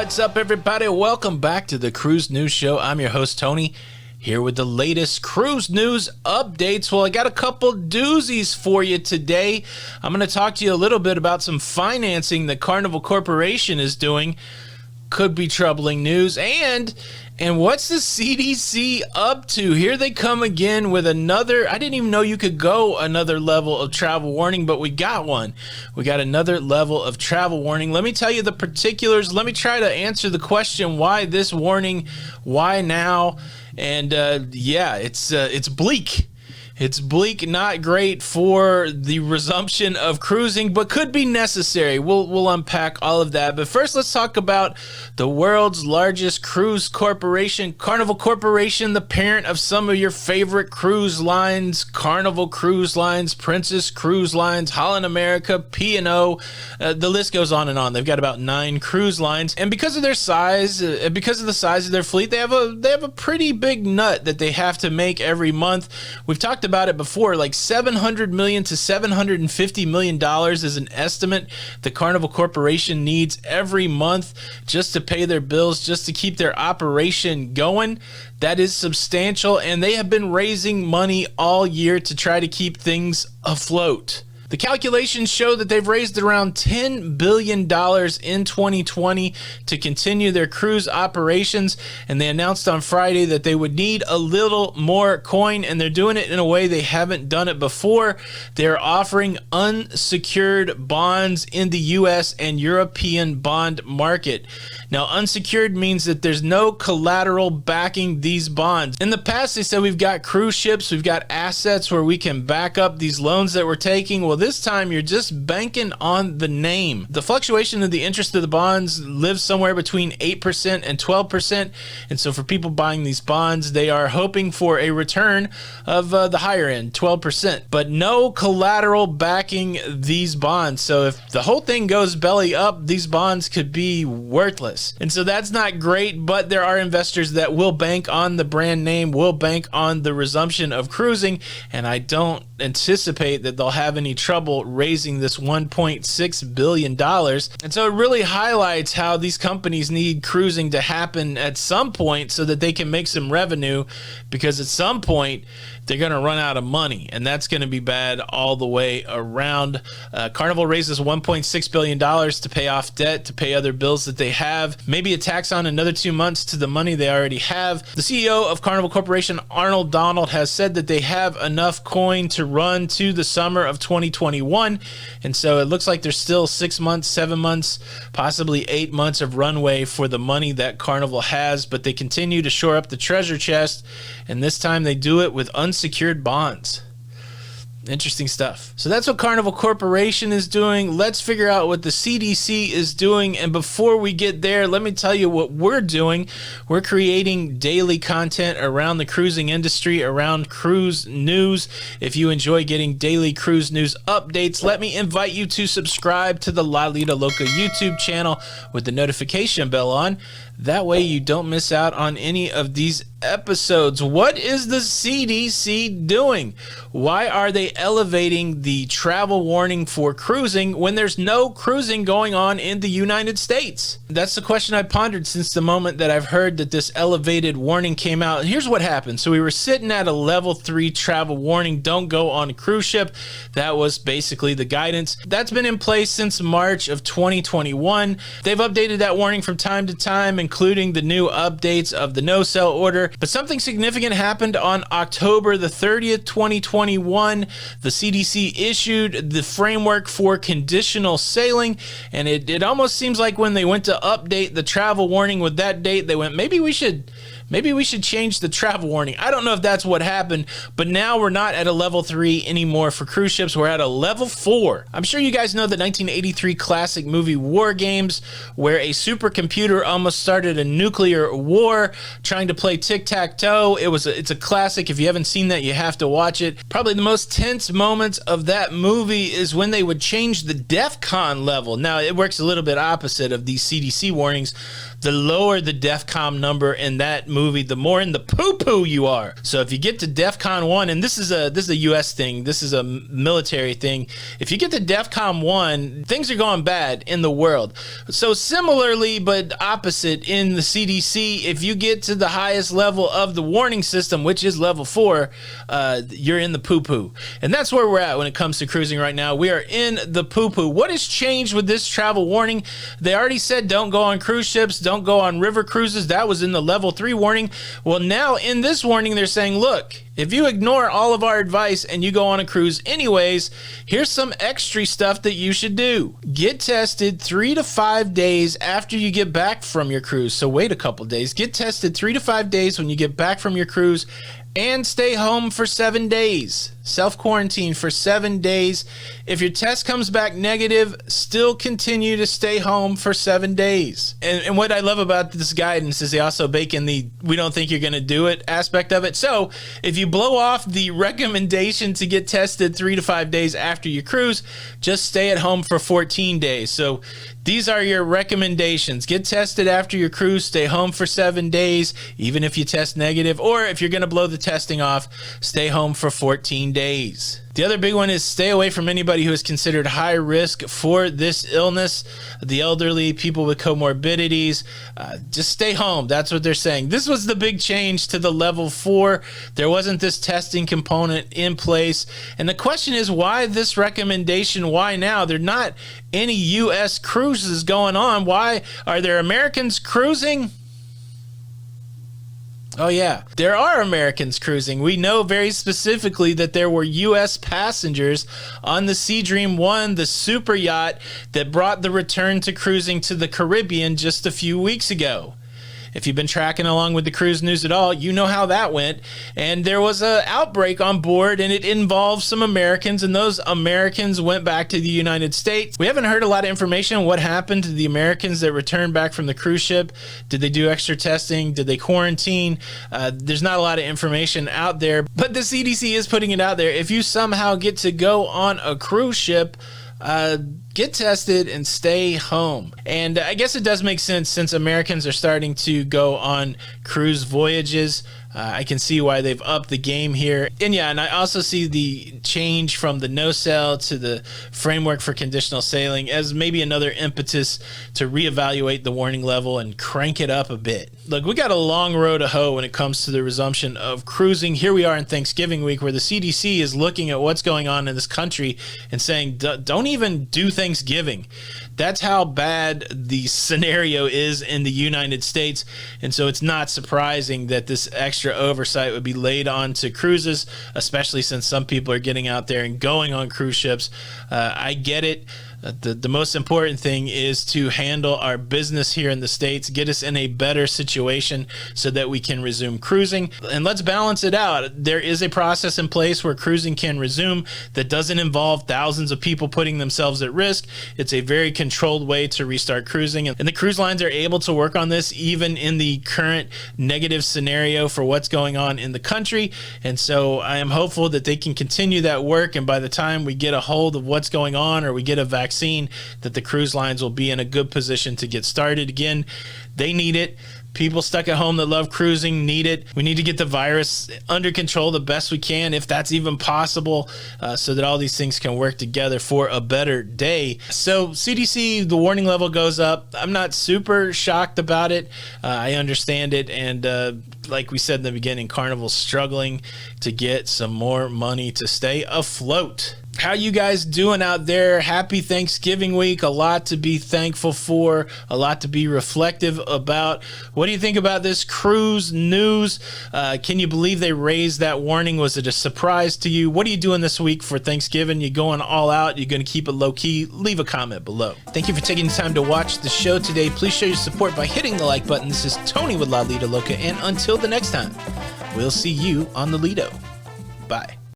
What's up, everybody? Welcome back to the Cruise News Show. I'm your host, Tony, here with the latest cruise news updates. Well, I got a couple doozies for you today. I'm going to talk to you a little bit about some financing that Carnival Corporation is doing. Could be troubling news. And what's the CDC up to? Here they come again with another. I didn't even know you could go another level of travel warning, but we got one. We got another level of travel warning. Let me tell you the particulars. Let me try to answer the question, why this warning? Why now? And yeah, it's bleak. It's bleak, not great for the resumption of cruising, but could be necessary. We'll unpack all of that. But first, let's talk about the world's largest cruise corporation, Carnival Corporation, the parent of some of your favorite cruise lines, Carnival Cruise Lines, Princess Cruise Lines, Holland America, P&O. The list goes on and on. They've got about 9 cruise lines, and because of their size, because of the size of their fleet, they have a pretty big nut that they have to make every month. We've talked about it before, like $700 million to $750 million is an estimate the Carnival Corporation needs every month just to pay their bills, just to keep their operation going. That is substantial, and they have been raising money all year to try to keep things afloat. The calculations show that they've raised around $10 billion in 2020 to continue their cruise operations, and they announced on Friday that they would need a little more coin, and they're doing it in a way they haven't done it before. They're offering unsecured bonds in the U.S. and European bond market. Now, unsecured means that there's no collateral backing these bonds. In the past, they said we've got cruise ships, we've got assets where we can back up these loans that we're taking. Well, this time you're just banking on the name. The fluctuation of the interest of the bonds lives somewhere between 8% and 12%. And so for people buying these bonds, they are hoping for a return of the higher end, 12%. But no collateral backing these bonds. So if the whole thing goes belly up, these bonds could be worthless. And so that's not great, but there are investors that will bank on the brand name, will bank on the resumption of cruising, and I don't anticipate that they'll have any trouble raising this $1.6 billion. And so it really highlights how these companies need cruising to happen at some point so that they can make some revenue, because at some point they're going to run out of money, and that's going to be bad all the way around. Carnival raises $1.6 billion to pay off debt, to pay other bills that they have, maybe a tax on another 2 months to the money they already have. The CEO of Carnival Corporation, Arnold Donald, has said that they have enough coin to run to the summer of 2021, and so it looks like there's still 6 months, 7 months, possibly 8 months of runway for the money that Carnival has, but they continue to shore up the treasure chest, and this time they do it with unsecured bonds. Interesting stuff. So that's what Carnival Corporation is doing. Let's figure out what the CDC is doing. And before we get there, let me tell you what we're doing. We're creating daily content around the cruising industry, around cruise news. If you enjoy getting daily cruise news updates, let me invite you to subscribe to the Lido Loca YouTube channel with the notification bell on. That way you don't miss out on any of these episodes. What is the CDC doing? Why are they elevating the travel warning for cruising when there's no cruising going on in the United States? That's the question I pondered since the moment that I've heard that this elevated warning came out. Here's what happened. So we were sitting at a level 3 travel warning, don't go on a cruise ship. That was basically the guidance. That's been in place since March of 2021. They've updated that warning from time to time, including the new updates of the no-sell order. But something significant happened on October the 30th, 2021. The CDC issued the framework for conditional sailing, and it almost seems like when they went to update the travel warning with that date, they went, maybe we should change the travel warning. I don't know if that's what happened, but now we're not at a level 3 anymore for cruise ships. We're at a level 4. I'm sure you guys know the 1983 classic movie War Games, where a supercomputer almost started a nuclear war trying to play tic-tac-toe. It's a classic. If you haven't seen that, you have to watch it. Probably the most tense moments of that movie is when they would change the DEFCON level. Now, it works a little bit opposite of these CDC warnings. The lower the DEFCON number in that movie, the more in the poo-poo you are. So if you get to DEFCON 1, and this is a US thing, this is a military thing. If you get to DEFCON 1, things are going bad in the world. So similarly, but opposite in the CDC, if you get to the highest level of the warning system, which is level 4, you're in the poo-poo. And that's where we're at when it comes to cruising right now. We are in the poo-poo. What has changed with this travel warning? They already said don't go on cruise ships, don't go on river cruises. That was in the level 3 warning. Well, now in this warning, they're saying, look, if you ignore all of our advice and you go on a cruise anyways, here's some extra stuff that you should do. Get tested 3 to 5 days after you get back from your cruise. So wait a couple days. Get tested 3 to 5 days when you get back from your cruise, and stay home for 7 days. Self-quarantine for 7 days. If your test comes back negative, still continue to stay home for 7 days. And what I love about this guidance is they also bake in the we don't think you're going to do it aspect of it. So if you blow off the recommendation to get tested 3 to 5 days after your cruise, just stay at home for 14 days. So these are your recommendations. Get tested after your cruise, stay home for 7 days, even if you test negative, or if you're going to blow the testing off, stay home for 14 days. The other big one is stay away from anybody who is considered high risk for this illness, the elderly, people with comorbidities. Just stay home. That's what they're saying. This was the big change to the level 4. There wasn't this testing component in place. And the question is, why this recommendation? Why now? There are not any U.S. cruises going on. Why are there Americans cruising? Oh yeah, there are Americans cruising. We know very specifically that there were U.S. passengers on the Sea Dream 1, the super yacht that brought the return to cruising to the Caribbean just a few weeks ago. If you've been tracking along with the cruise news at all, you know how that went. And there was an outbreak on board, and it involved some Americans, and those Americans went back to the United States. We haven't heard a lot of information on what happened to the Americans that returned back from the cruise ship. Did they do extra testing? Did they quarantine? There's not a lot of information out there, but the CDC is putting it out there. If you somehow get to go on a cruise ship, get tested and stay home. And I guess it does make sense since Americans are starting to go on cruise voyages. I can see why they've upped the game here. And yeah, and I also see the change from the no-sail to the framework for conditional sailing as maybe another impetus to reevaluate the warning level and crank it up a bit. Look, we got a long road to hoe when it comes to the resumption of cruising. Here we are in Thanksgiving week where the CDC is looking at what's going on in this country and saying, don't even do Thanksgiving. That's how bad the scenario is in the United States. And so it's not surprising that this extra oversight would be laid onto cruises, especially since some people are getting out there and going on cruise ships. I get it. The most important thing is to handle our business here in the States, get us in a better situation so that we can resume cruising. And let's balance it out. There is a process in place where cruising can resume that doesn't involve thousands of people putting themselves at risk. It's a very controlled way to restart cruising. And the cruise lines are able to work on this even in the current negative scenario for what's going on in the country. And so I am hopeful that they can continue that work. And by the time we get a hold of what's going on or we get a vaccine, that the cruise lines will be in a good position to get started again. They need it. People stuck at home that love cruising need it. We need to get the virus under control the best we can, if that's even possible, so that all these things can work together for a better day. So CDC, the warning level goes up. I'm not super shocked about it. I understand it. And like we said in the beginning, Carnival's struggling to get some more money to stay afloat. How you guys doing out there? Happy Thanksgiving week. A lot to be thankful for, a lot to be reflective about. What do you think about this cruise news? Can you believe they raised that warning? Was it a surprise to you? What are you doing this week for Thanksgiving? You going all out? You going to keep it low key? Leave a comment below. Thank you for taking the time to watch the show today. Please show your support by hitting the like button. This is Tony with Lido Loca, and until the next time, we'll see you on the Lido. Bye.